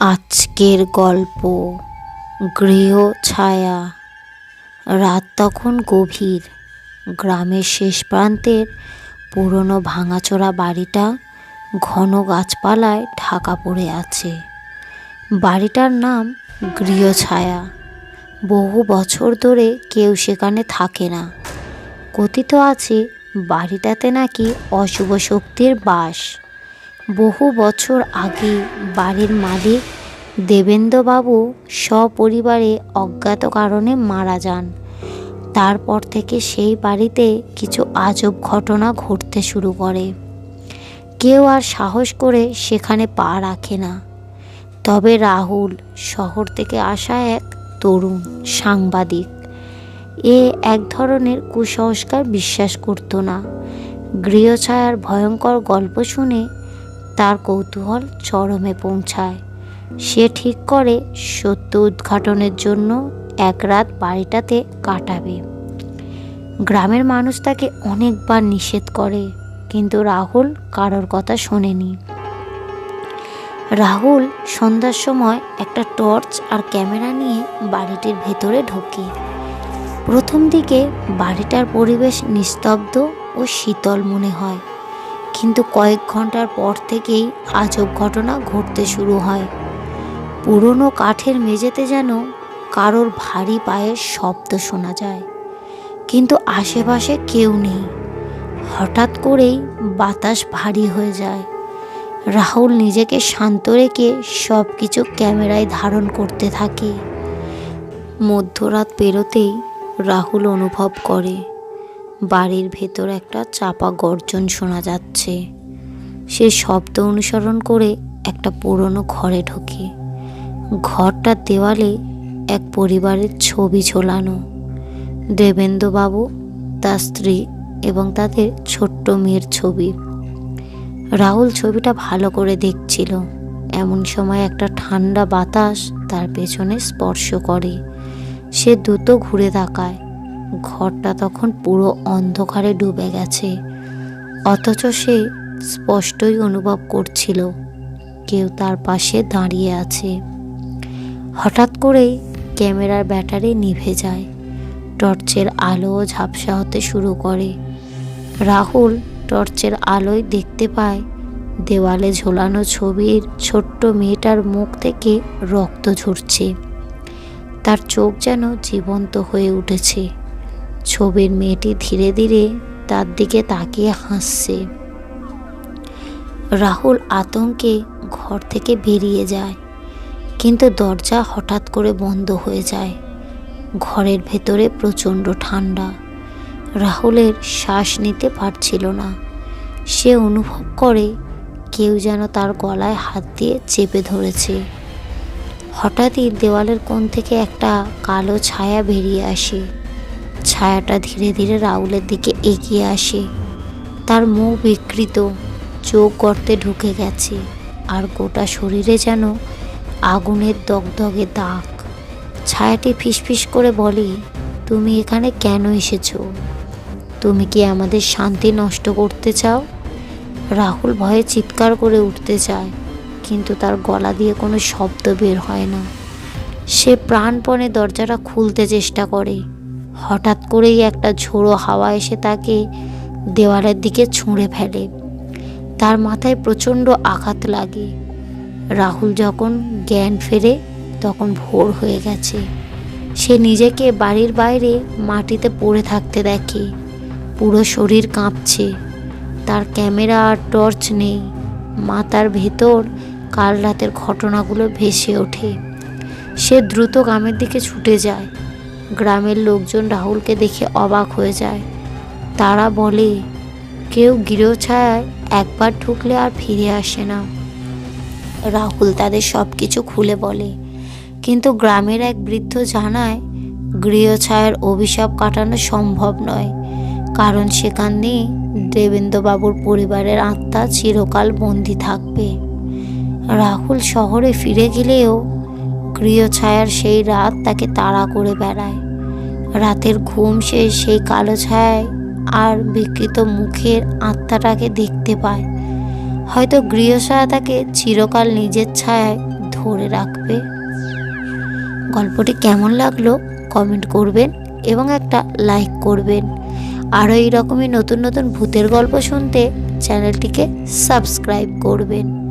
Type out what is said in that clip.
আজকের গল্প গৃহ ছায়া। রাত তখন গভীর। গ্রামের শেষ প্রান্তের পুরনো ভাঙাচোরা বাড়িটা ঘন গাছপালায় ঢাকা পড়ে আছে। বাড়িটার নাম গৃহ ছায়া। বহু বছর ধরে কেউ সেখানে থাকে না। কথিত আছে বাড়িটাতে নাকি অশুভ শক্তির বাস। বহু বছর আগে বাড়ির মালিক দেবেন্দ্রবাবু সপরিবারে অজ্ঞাত কারণে মারা যান। তারপর থেকে সেই বাড়িতে কিছু আজব ঘটনা ঘটতে শুরু করে। কেউ আর সাহস করে সেখানে পা রাখে না। তবে রাহুল, শহর থেকে আসা এক তরুণ সাংবাদিক, এক ধরনের কুসংস্কার বিশ্বাস করত না। গৃহছায়ার ভয়ঙ্কর গল্প শুনে তার কৌতূহল চরমে পৌঁছায়। সে ঠিক করে সত্য উদ্ঘাটনের জন্য এক রাত বাড়িটাতে কাটাবে। গ্রামের মানুষ তাকে অনেকবার নিষেধ করে, কিন্তু রাহুল কারোর কথা শোনেনি। রাহুল সন্ধ্যার সময় একটা টর্চ আর ক্যামেরা নিয়ে বাড়িটির ভেতরে ঢোকে। প্রথম দিকে বাড়িটার পরিবেশ নিস্তব্ধ ও শীতল মনে হয়, কিন্তু কয়েক ঘন্টার পর থেকেই আজব ঘটনা ঘটতে শুরু হয়। পুরনো কাঠের মেঝেতে যেন কারোর ভারী পায়ের শব্দ শোনা যায়, কিন্তু আশেপাশে কেউ নেই। হঠাৎ করেই বাতাস ভারী হয়ে যায়। রাহুল নিজেকে শান্ত রেখে সব কিছু ক্যামেরায় ধারণ করতে থাকে। মধ্যরাত পেরোতেই রাহুল অনুভব করে বাড়ির ভেতর একটা চাপা গর্জন শোনা যাচ্ছে। সে শব্দ অনুসরণ করে একটা পুরনো ঘরে ঢোকে। ঘরটার দেওয়ালে এক পরিবারের ছবি ঝোলানো। দেবেন্দ্রবাবু, তার স্ত্রী এবং তাদের ছোট্ট মেয়ের ছবি। রাহুল ছবিটা ভালো করে দেখছিল। এমন সময় একটা ঠান্ডা বাতাস তার পেছনে স্পর্শ করে। সে দ্রুত ঘুরে তাকায়। ঘরটা তখন পুরো অন্ধকারে ডুবে গেছে, অথচ সে স্পষ্টই অনুভব করছিল কেউ তার পাশে দাঁড়িয়ে আছে। হঠাৎ করেই ক্যামেরার ব্যাটারি নিভে যায়। টর্চের আলোও ঝাপসা হতে শুরু করে। রাহুল টর্চের আলোয় দেখতে পায় দেওয়ালে ঝোলানো ছবির ছোট্ট মেয়েটার মুখ থেকে রক্ত ঝরছে। তার চোখ যেন জীবন্ত হয়ে উঠেছে। ছবির মেয়েটি ধীরে ধীরে তার দিকে তাকিয়ে হাসছে। রাহুল আতঙ্কে ঘর থেকে বেরিয়ে যায়, কিন্তু দরজা হঠাৎ করে বন্ধ হয়ে যায়। ঘরের ভেতরে প্রচণ্ড ঠান্ডা। রাহুলের শ্বাস নিতে পারছিল না। সে অনুভব করে কেউ যেন তার গলায় হাত দিয়ে চেপে ধরেছে। হঠাৎই দেওয়ালের কোণ থেকে একটা কালো ছায়া বেরিয়ে আসে। ছায়াটা ধীরে ধীরে রাহুলের দিকে এগিয়ে আসে। তার মুখ বিকৃত, চোখ গর্তে ঢুকে গেছে, আর গোটা শরীরে যেন আগুনের দগদগে দাগ। ছায়াটি ফিসফিস করে বলে, তুমি এখানে কেন এসেছো? তুমি কি আমাদের শান্তি নষ্ট করতে চাও? রাহুল ভয়ে চিৎকার করে উঠতে চায়, কিন্তু তার গলা দিয়ে কোনো শব্দ বের হয় না। সে প্রাণপণে দরজাটা খুলতে চেষ্টা করে। হঠাৎ করেই একটা ঝোড়ো হাওয়া এসে তাকে দেওয়ালের দিকে ছুঁড়ে ফেলে। তার মাথায় প্রচণ্ড আঘাত লাগে। রাহুল যখন জ্ঞান ফেরে তখন ভোর হয়ে গেছে। সে নিজেকে বাড়ির বাইরে মাটিতে পড়ে থাকতে দেখে। পুরো শরীর কাঁপছে। তার ক্যামেরা আর টর্চ নেই। মাথার ভেতর কাল রাতের ঘটনাগুলো ভেসে ওঠে। সে দ্রুত গ্রামের দিকে ছুটে যায়। গ্রামের লোকজন রাহুলকে দেখে অবাক হয়ে যায়। তারা বলে, কেউ গৃহছায়ায় একবার ঢুকলে আর ফিরে আসে না। রাহুল তাদের সব কিছু খুলে বলে, কিন্তু গ্রামের এক বৃদ্ধ জানায় গৃহছায়ার অভিশাপ কাটানো সম্ভব নয়, কারণ সেখানে দেবেন্দ্রবাবুর পরিবারের আত্মা চিরকাল বন্দী থাকবে। রাহুল শহরে ফিরে গেলেও গৃহছায়ার সেই রাত তাকে তাড়া করে বেড়ায়। রাতের ঘুম সেই কালো ছায়ায় আর বিকৃত মুখের আত্মাটাকে দেখতে পায়। হয়তো গৃহছায়া তাকে চিরকাল নিজের ছায়ায় ধরে রাখবে। গল্পটি কেমন লাগলো কমেন্ট করবেন এবং একটা লাইক করবেন। আরও এইরকমই নতুন নতুন ভূতের গল্প শুনতে চ্যানেলটিকে সাবস্ক্রাইব করবেন।